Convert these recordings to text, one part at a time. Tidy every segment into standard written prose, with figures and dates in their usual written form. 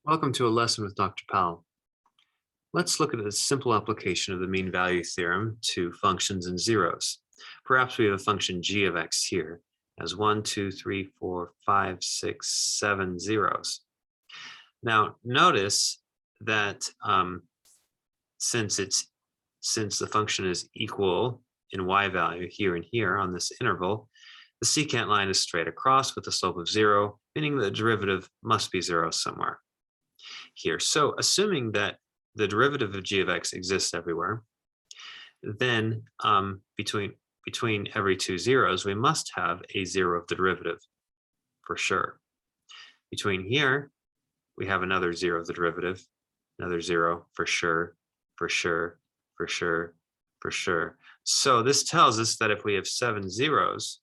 Welcome to a lesson with Dr. Powell. Let's look at a simple application of the mean value theorem to functions and zeros. Perhaps we have a function g of x here as 1, 2, 3, 4, 5, 6, 7 zeros. Now notice that since the function is equal in y value here and here on this interval, the secant line is straight across with a slope of 0, meaning the derivative must be 0 somewhere here. So assuming that the derivative of g of x exists everywhere, then between every two zeros, we must have a 0 of the derivative for sure. Between here, we have another 0 of the derivative, another 0 for sure, for sure, for sure, for sure. So this tells us that if we have 7 zeros,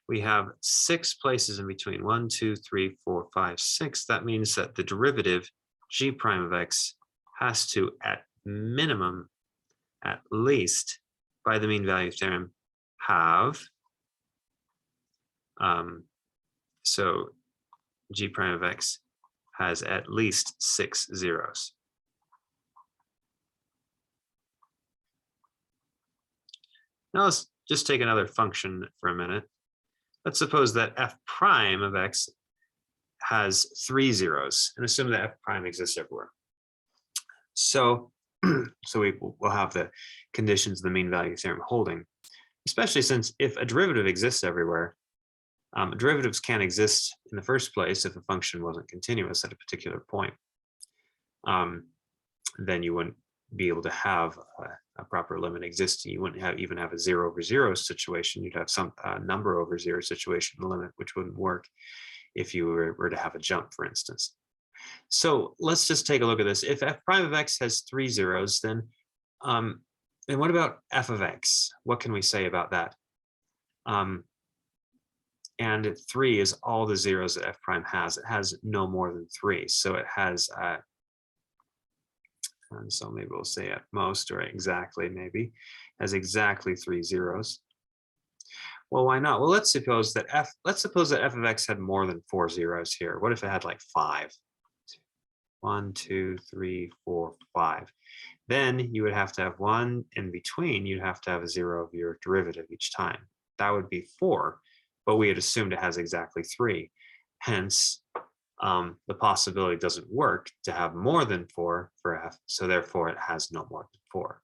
we have 6 places in between 1, 2, 3, 4, 5, 6. That means that the derivative g prime of x has to, at minimum, at least, by the mean value theorem, have, so g prime of x has at least 6 zeros. Now let's just take another function for a minute. Let's suppose that f prime of x has 3 zeros and assume that f prime exists everywhere. So, we'll have the conditions of the mean value theorem holding, especially since if a derivative exists everywhere, derivatives can't exist in the first place if a function wasn't continuous at a particular point. Then you wouldn't be able to have a proper limit existing. You wouldn't even have a 0 over 0 situation. You'd have some number over 0 situation limit, which wouldn't work if you were to have a jump, for instance. So let's just take a look at this. If f prime of x has 3 zeros, then what about f of x? What can we say about that? And 3 is all the zeros that f prime has. It has no more than 3. So it has, and so maybe we'll say at most, or exactly maybe, has exactly 3 zeros. Well, why not? Well, let's suppose that f of x had more than 4 zeros here. What if it had like 5? 1, 2, 3, 4, 5. Then you would have to have one in between. You'd have to have a 0 of your derivative each time. That would be 4, but we had assumed it has exactly 3. Hence, the possibility doesn't work to have more than 4 for f, so therefore it has no more than 4.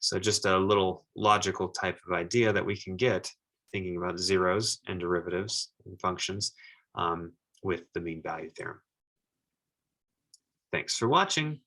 So just a little logical type of idea that we can get thinking about zeros and derivatives and functions with the mean value theorem. Thanks for watching.